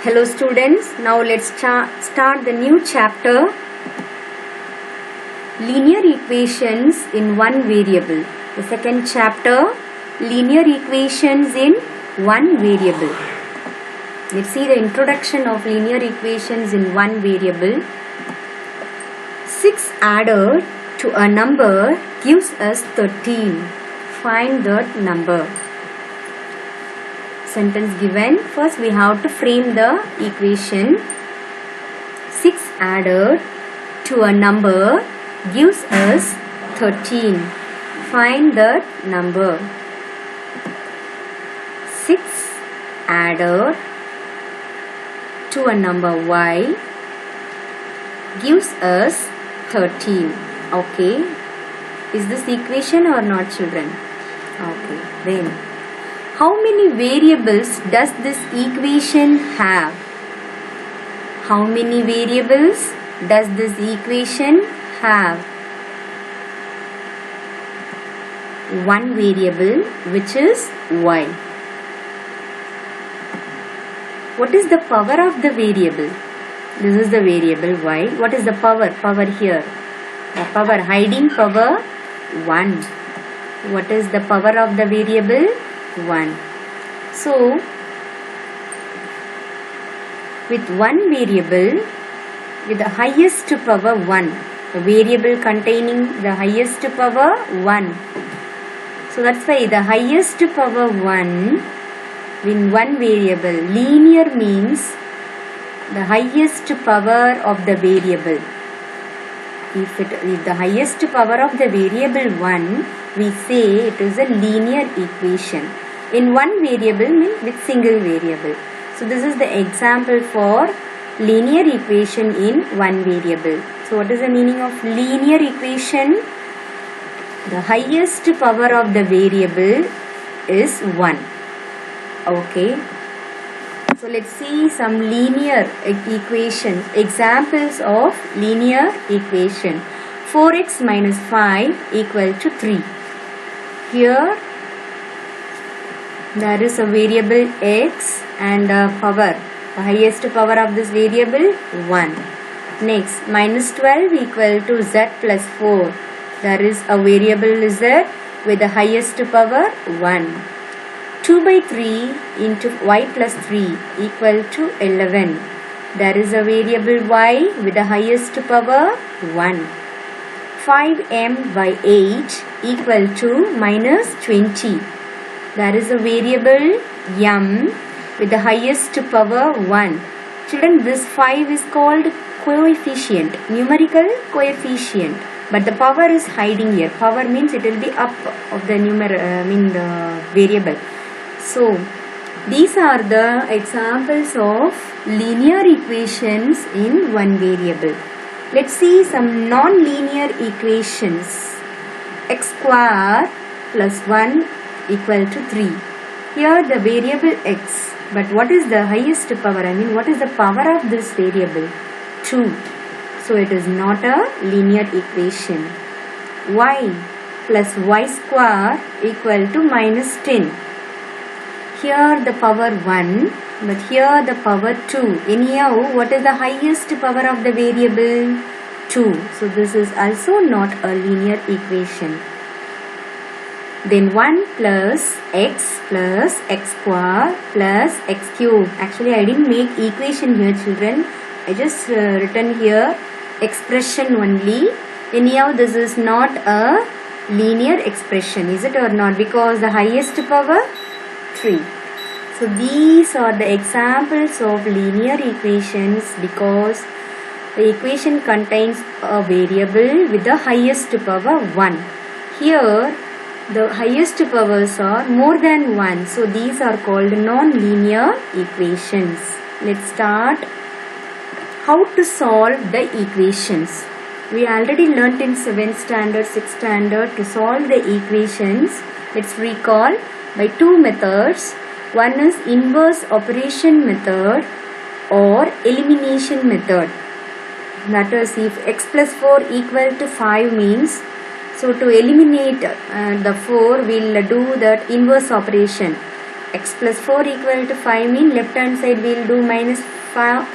Hello students, now let's start the new chapter, linear equations in one variable. The second chapter, linear equations in one variable. Let's see the introduction of linear equations in one variable. 6 added to a number gives us 13. Find that number. Sentence given. First we have to frame the equation. 6 added to a number gives us 13. Find that number. 6 added to a number y gives us 13. Okay. Is this equation or not, children? Okay. Then how many variables does this equation have? How many variables does this equation have? One variable, which is y. What is the power of the variable? This is the variable y. What is the power? Power here. The power, hiding power 1. What is the power of the variable? 1. So, with one variable with the highest power 1, a variable containing the highest power 1. So that's why the highest power 1 in one variable. Linear means the highest power of the variable. If the highest power of the variable 1, we say it is a linear equation. In one variable means with single variable. So this is the example for linear equation in one variable. So what is the meaning of linear equation? The highest power of the variable is 1. Okay. So let's see some linear equations. Examples of linear equation. 4x minus 5 equal to 3. Here there is a variable x and a power. The highest power of this variable 1. Next, minus 12 equal to z plus 4. There is a variable z with the highest power 1. 2 by 3 into y plus 3 equal to 11. There is a variable y with the highest power 1. 5m by 8 equal to minus 20. There is a variable m with the highest power 1. Children, this 5 is called coefficient, numerical coefficient. But the power is hiding here. Power means it will be up of the the variable. So, these are the examples of linear equations in one variable. Let's see some non-linear equations. X square plus 1 equal to 3. Here the variable x. But what is the highest power? What is the power of this variable? 2. So it is not a linear equation. Y plus y square equal to minus 10. Here the power 1, but here the power 2. Anyhow, what is the highest power of the variable? 2. So this is also not a linear equation. Then 1 plus x square plus x cube. Actually, I didn't make equation here, children. I just written here expression only. Anyhow, this is not a linear expression, is it or not? Because the highest power 3. So these are the examples of linear equations because the equation contains a variable with the highest power 1. Here the highest powers are more than 1. So these are called non-linear equations. Let's start how to solve the equations. We already learnt in 7th standard, 6th standard to solve the equations. Let's recall by two methods. One is inverse operation method or elimination method. That is, if x plus 4 equal to 5 means, so to eliminate the 4, we'll do that inverse operation. x plus 4 equal to 5 mean left hand side we will do minus 4,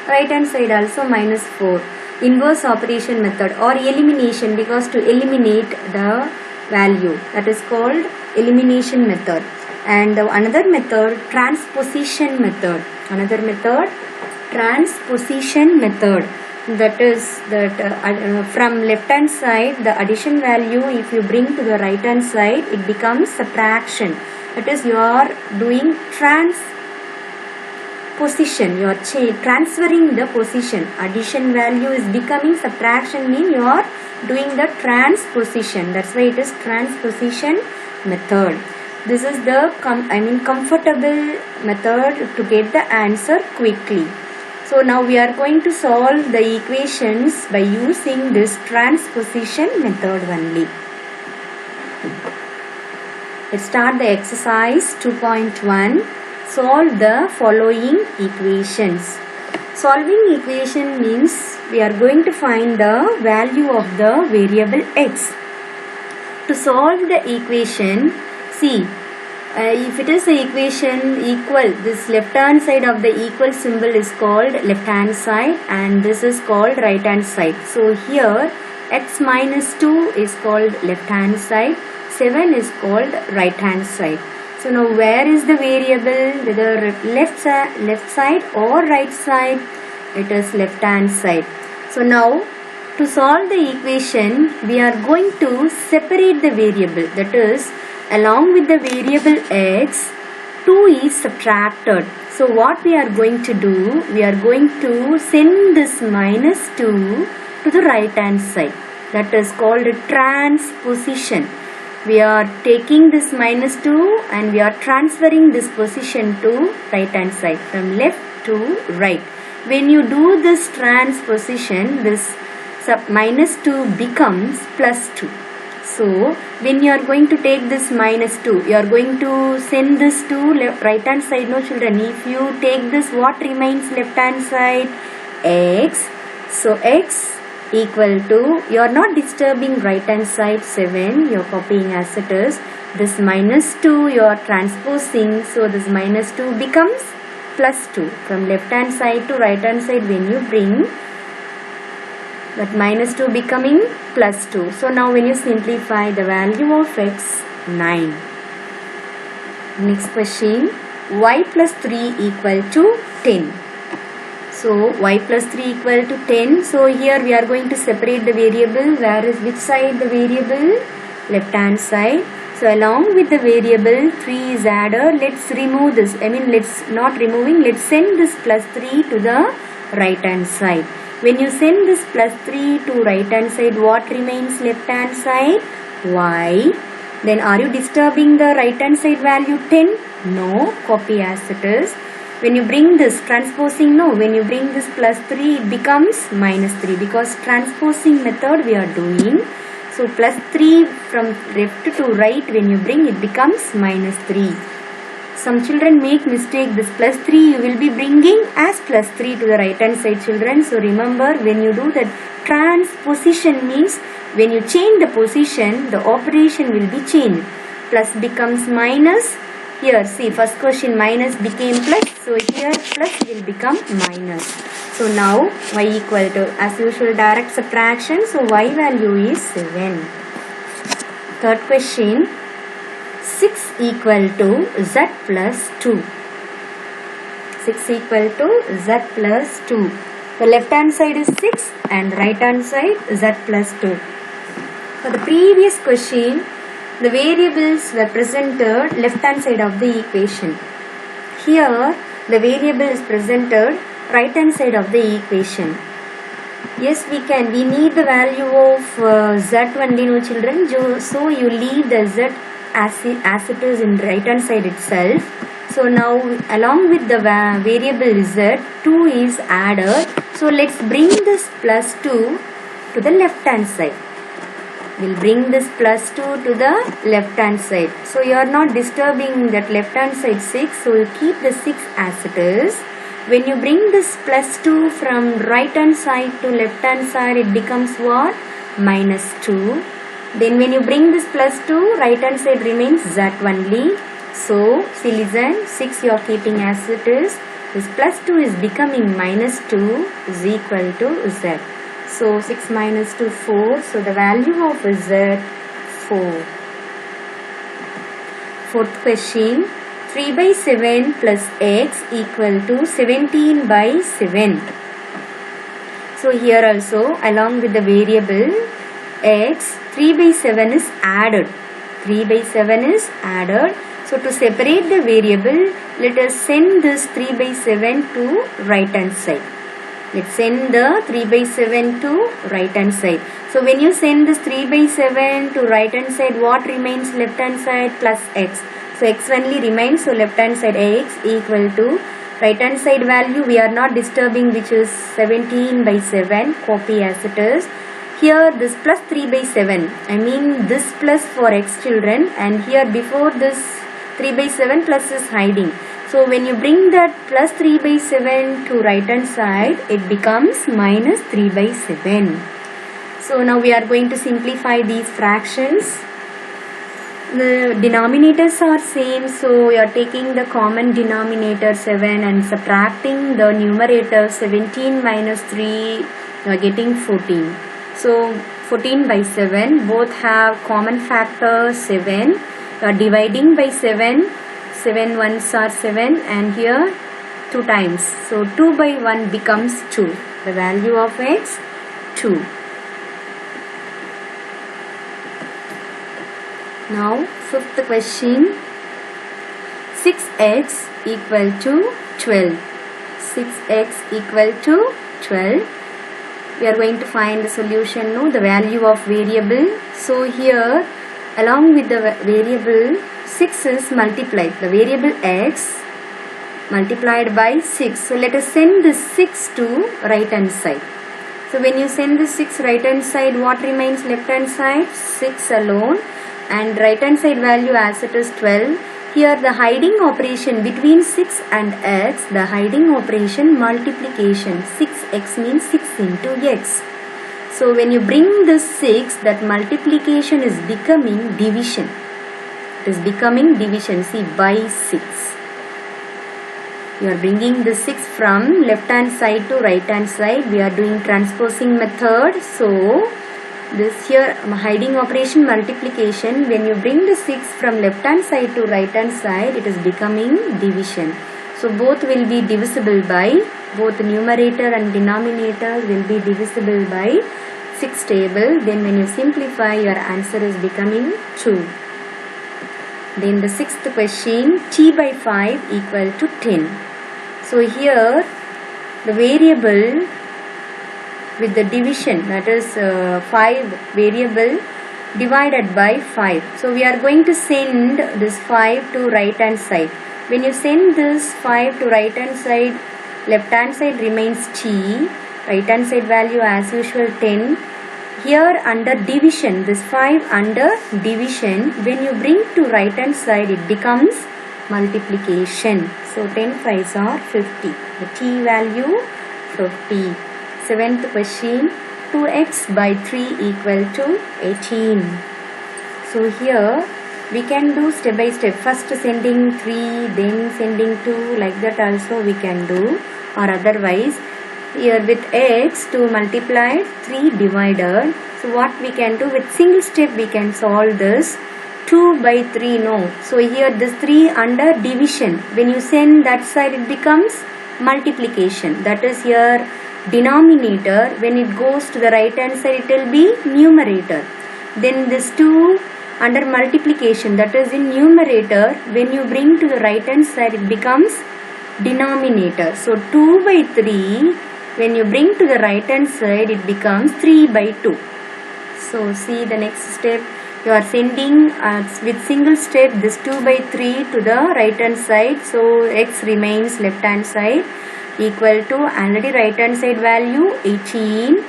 right hand side also minus 4. Inverse operation method or elimination, because to eliminate the value, that is called elimination method. And another method, transposition method. Transposition method. That is that from left hand side the addition value, if you bring to the right hand side, it becomes subtraction. That is, you are doing transposition, you are transferring the position. Addition value is becoming subtraction, mean you are doing the transposition. That's why it is transposition method. This is the comfortable method to get the answer quickly. So now we are going to solve the equations by using this transposition method only. Let's start the exercise 2.1. Solve the following equations. Solving equation means we are going to find the value of the variable x. To solve the equation, see, if it is the equation equal, this left hand side of the equal symbol is called left hand side and this is called right hand side. So here x minus 2 is called left hand side, 7 is called right hand side. So now where is the variable, whether left side or right side? It is left hand side. So now to solve the equation, we are going to separate the variable, that is, along with the variable x, 2 is subtracted. So what we are going to do, we are going to send this minus 2 to the right hand side. That is called transposition. We are taking this minus 2 and we are transferring this position to right hand side, from left to right. When you do this transposition, this minus 2 becomes plus 2. So when you are going to take this minus 2, you are going to send this to right hand side, no children. If you take this, what remains left hand side? X. So x equal to, you are not disturbing right hand side 7, you are copying as it is. This minus 2 you are transposing, so this minus 2 becomes plus 2. From left hand side to right hand side, when you bring that minus 2 becoming plus 2. So now when you simplify, the value of x, 9. Next question, y plus 3 equal to 10. So y plus 3 equal to 10. So here we are going to separate the variable. Where is which side the variable? Left hand side. So along with the variable 3 is added. Let's remove this. Let's not removing. Let's send this plus 3 to the right hand side. When you send this plus 3 to right hand side, what remains left hand side? Y. Then are you disturbing the right hand side value 10? No. Copy as it is. When you bring this transposing, no. When you bring this plus 3, it becomes minus 3, because transposing method we are doing. So plus 3 from left to right, when you bring, it becomes minus 3. Some children make mistake. This plus 3 you will be bringing as plus 3 to the right hand side, children. So remember, when you do that transposition means when you change the position, the operation will be changed. Plus becomes minus. Here see, first question minus became plus. So here plus will become minus. So now y equal to, as usual, direct subtraction. So y value is 7. Third question, 6 equal to z plus 2. 6 equal to z plus 2. The left hand side is 6 and right hand side z plus 2. For the previous question, the variables were presented left hand side of the equation. Here the variable is presented right hand side of the equation. Yes, we need the value of z only, no children. So you leave the z as it is in right hand side itself. So now along with the variable z, 2 is added. So let's bring this plus 2 to the left hand side. We'll bring this plus 2 to the left hand side. So you are not disturbing that left hand side 6. So you keep the 6 as it is. When you bring this plus 2 from right hand side to left hand side, it becomes what? Minus 2. Then when you bring this plus 2, right hand side remains z only. So see, listen, 6 you are keeping as it is. This plus 2 is becoming minus 2 is equal to z. So 6 minus 2, 4. So the value of z, 4. Fourth question, 3 by 7 plus x equal to 17 by 7. So here also, along with the variable x, 3 by 7 is added. 3 by 7 is added. So to separate the variable, let us send this 3 by 7 to right hand side. Let's send the 3 by 7 to right hand side. So when you send this 3 by 7 to right hand side, what remains left hand side? Plus x. So x only remains. So left hand side x equal to right hand side value we are not disturbing, which is 17 by 7. Copy as it is. Here this plus 3 by 7. I mean this plus for x children, and here before this 3 by 7 plus is hiding. So when you bring that plus 3 by 7 to right hand side, it becomes minus 3 by 7. So now we are going to simplify these fractions. The denominators are same, so we are taking the common denominator 7 and subtracting the numerator 17 minus 3, you are getting 14. So 14 by 7, both have common factor 7. You are dividing by 7, 7 ones are 7, and here 2 times. So 2 by 1 becomes 2. The value of x, 2. Now fifth question, 6x equal to 12. 6x equal to 12. We are going to find the solution, no, the value of variable. So here along with the variable 6 is multiplied. The variable x multiplied by 6. So let us send this 6 to right hand side. So when you send the 6 right hand side, what remains left hand side? 6 alone. And right hand side value as it is 12. Here the hiding operation between 6 and x, the hiding operation multiplication. 6x means 6 into x. So when you bring this 6, that multiplication is becoming division. It is becoming division. See, by 6. You are bringing the 6 from left hand side to right hand side. We are doing transposing method. So this here hiding operation multiplication, when you bring the 6 from left hand side to right hand side, it is becoming division. So both will be divisible by, both numerator and denominator will be divisible by 6 table. Then when you simplify, your answer is becoming 2. Then the sixth question, t by 5 equal to 10. So here the variable with the division, that is 5 variable divided by 5. So we are going to send this 5 to right hand side. When you send this 5 to right hand side, left hand side remains t, right hand side value as usual 10. Here under division, this 5 under division, when you bring to right hand side, it becomes multiplication. So 10 5s are 50. The t value 50. Seventh question, 2x by 3 equal to 18. So here we can do step by step. First sending 3, then sending 2, like that also we can do. Or otherwise, here with x 2 multiplied, 3 divided. So what we can do, with single step we can solve this. 2 by 3, no. So here this 3 under division. When you send that side, it becomes multiplication. That is here denominator. When it goes to the right hand side, it will be numerator. Then this 2 under multiplication, that is in numerator. When you bring to the right hand side, it becomes denominator. So 2 by 3, when you bring to the right hand side, it becomes 3 by 2. So see the next step. You are sending with single step this 2 by 3 to the right hand side. So x remains left hand side equal to already right hand side value 18.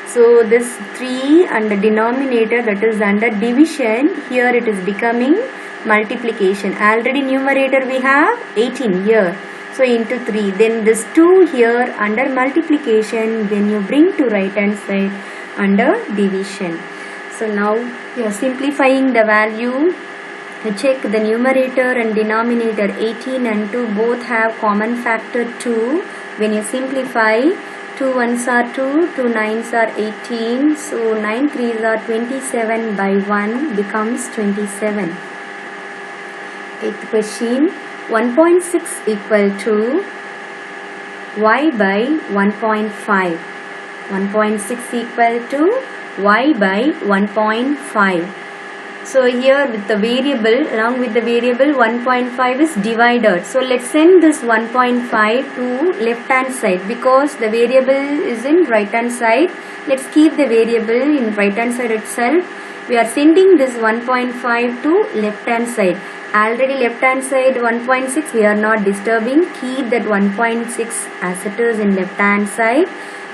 So this 3 under denominator, that is under division, here it is becoming multiplication. Already numerator we have 18 here. So into 3. Then this 2 here under multiplication, when you bring to right hand side under division. So now you are simplifying the value. check the numerator and denominator. 18 and 2 both have common factor 2. When you simplify, 2 ones are 2, 2 nines are 18, so 9 threes are 27 by 1 becomes 27. Eighth question, 1.6 equal to y by 1.5. 1.6 equal to y by 1.5. So here with the variable, along with the variable 1.5 is divided. So let's send this 1.5 to left hand side because the variable is in right hand side. Let's keep the variable in right hand side itself. We are sending this 1.5 to left hand side. Already left hand side 1.6 we are not disturbing. Keep that 1.6 as it is in left hand side.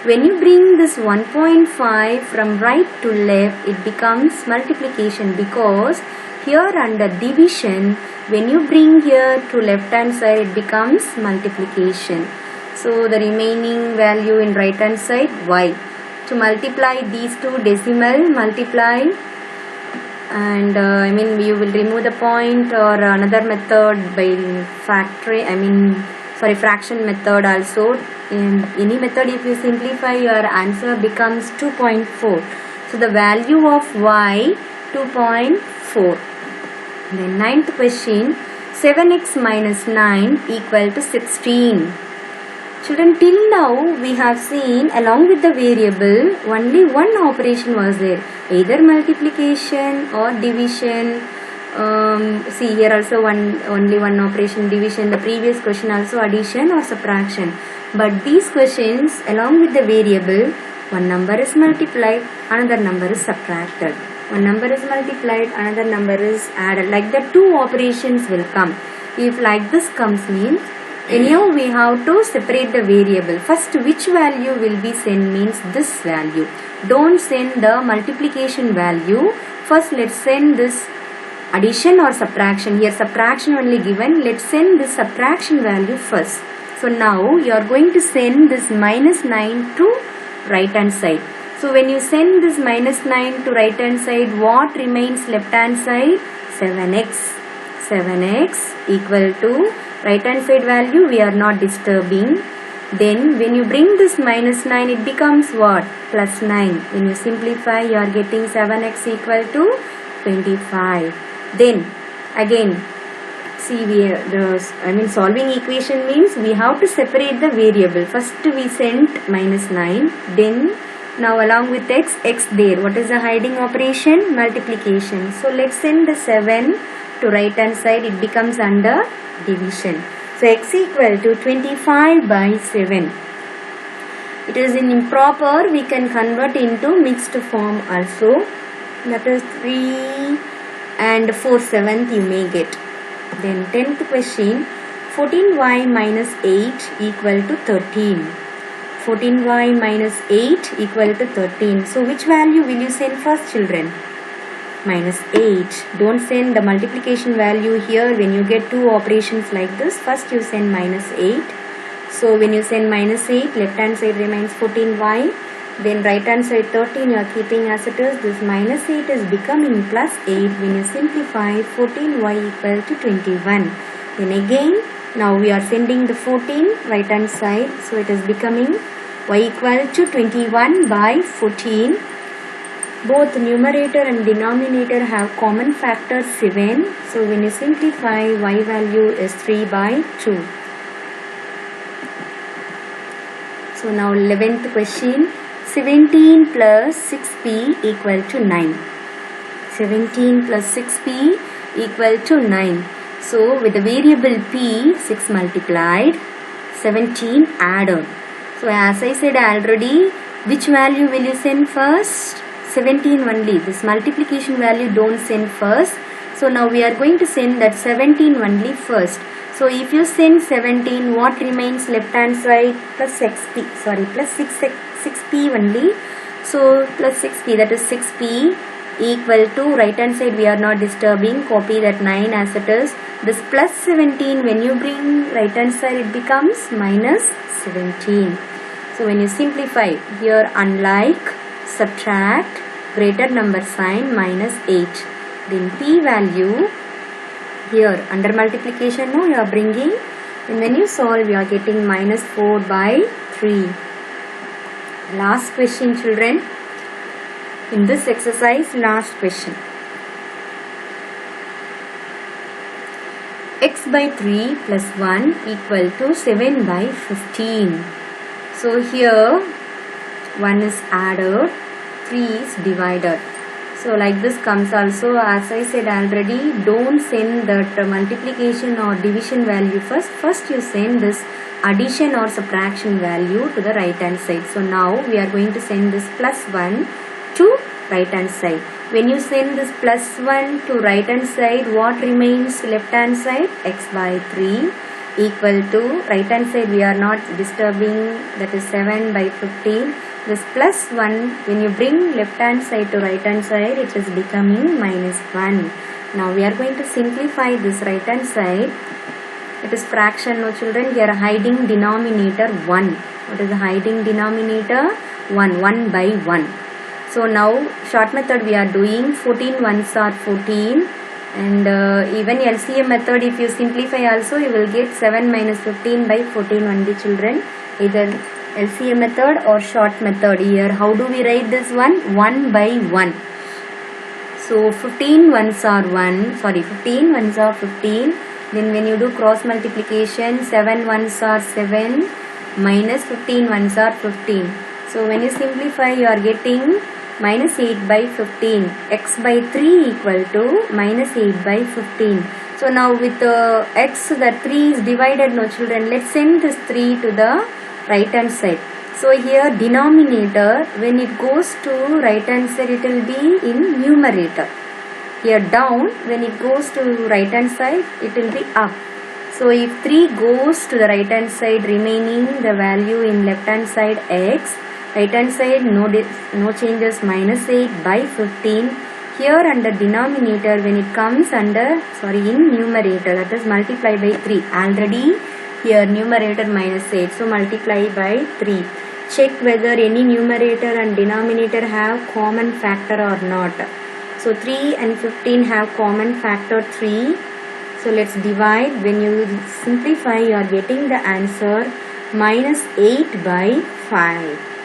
When you bring this 1.5 from right to left, it becomes multiplication because here under division, when you bring here to left hand side, it becomes multiplication. So the remaining value in right hand side, y. To multiply these two decimal, multiply, and you will remove the point or another method by fraction method also. In any method, if you simplify, your answer becomes 2.4. So the value of y 2.4. Then ninth question, 7x minus 9 equal to 16. Children, till now we have seen along with the variable only one operation was there, either multiplication or division. See here also only one operation, division. The previous question also addition or subtraction. But these questions along with the variable, one number is multiplied, another number is subtracted. One number is multiplied, another number is added. Like that two operations will come. If like this comes means, anyhow we have to separate the variable. First which value will be sent means this value. Don't send the multiplication value. First let's send this addition or subtraction. Here subtraction only given. Let's send this subtraction value first. So now you are going to send this minus 9 to right hand side. So when you send this minus 9 to right hand side, what remains left hand side? 7x. 7x equal to right hand side value we are not disturbing. Then when you bring this minus 9, it becomes what? Plus 9. When you simplify, you are getting 7x equal to 25. Then again, see solving equation means we have to separate the variable. First we sent minus 9. Then now along with x there. What is the hiding operation? Multiplication. So let's send the 7 to right hand side. It becomes under division. So x equal to 25 by 7. It is in improper. We can convert into mixed form also. That is 3 and 4/7 you may get. Then 10th question, 14y minus 8 equal to 13. 14y minus 8 equal to 13. So which value will you send first, children? Minus 8. Don't send the multiplication value here. When you get two operations like this, first you send minus 8. So when you send minus 8, left hand side remains 14y. Then right hand side 13 you are keeping as it is. This minus 8 is becoming plus 8. When you simplify, 14y equal to 21. Then again, now we are sending the 14 right hand side. So it is becoming y equal to 21 by 14. Both numerator and denominator have common factor 7. So when you simplify, y value is 3 by 2. So now 11th question. 17 plus 6p equal to 9. 17 plus 6p equal to 9. So with the variable p, 6 multiplied, 17 added. So as I said already, which value will you send first? 17 only. This multiplication value don't send first. So now we are going to send that 17 only first. So if you send 17, what remains left hand side? Plus 6p only. So plus 6p, that is 6p equal to right hand side we are not disturbing. Copy that 9 as it is. This plus 17, when you bring right hand side, it becomes minus 17. So when you simplify, here unlike, subtract, greater number sign, minus 8. Then p value Here under multiplication, no, you are bringing, and when you solve, you are getting minus 4 by 3. Last question, children. In this exercise, last question. X by 3 plus 1 equal to 7 by 15. So here 1 is added, 3 is divided. So like this comes also, as I said already, don't send that multiplication or division value first. First you send this addition or subtraction value to the right hand side. So now we are going to send this plus 1 to right hand side. When you send this plus 1 to right hand side, what remains left hand side? X by 3 equal to right hand side we are not disturbing, that is 7 by 15. This plus 1, when you bring left hand side to right hand side, it is becoming minus 1. Now we are going to simplify this right hand side. It is fraction, no children. Here hiding denominator 1. What is the hiding denominator? 1 by 1. So now short method we are doing, 14 ones are 14, and even LCM method if you simplify also you will get 7 minus 15 by 14 only, children. Either LCM method or short method. Here how do we write this one? 1 by 1. So 15 ones are 15 ones are 15. Then when you do cross multiplication, 7 ones are 7 minus 15 ones are 15. So when you simplify you are getting minus 8 by 15. X by 3 equal to minus 8 by 15. So now with x, the 3 is divided, no children. Let's send this 3 to the right hand side. So here denominator, when it goes to right hand side, it will be in numerator. Here down, when it goes to right hand side, it will be up. So if 3 goes to the right hand side, remaining the value in left hand side x, right hand side no changes, minus 8 by 15. Here under denominator, when it comes under, in numerator, that is multiply by 3. Already here numerator minus 8, so multiply by 3. Check whether any numerator and denominator have common factor or not. So 3 and 15 have common factor 3. So let's divide. When you simplify, you are getting the answer minus 8 by 5.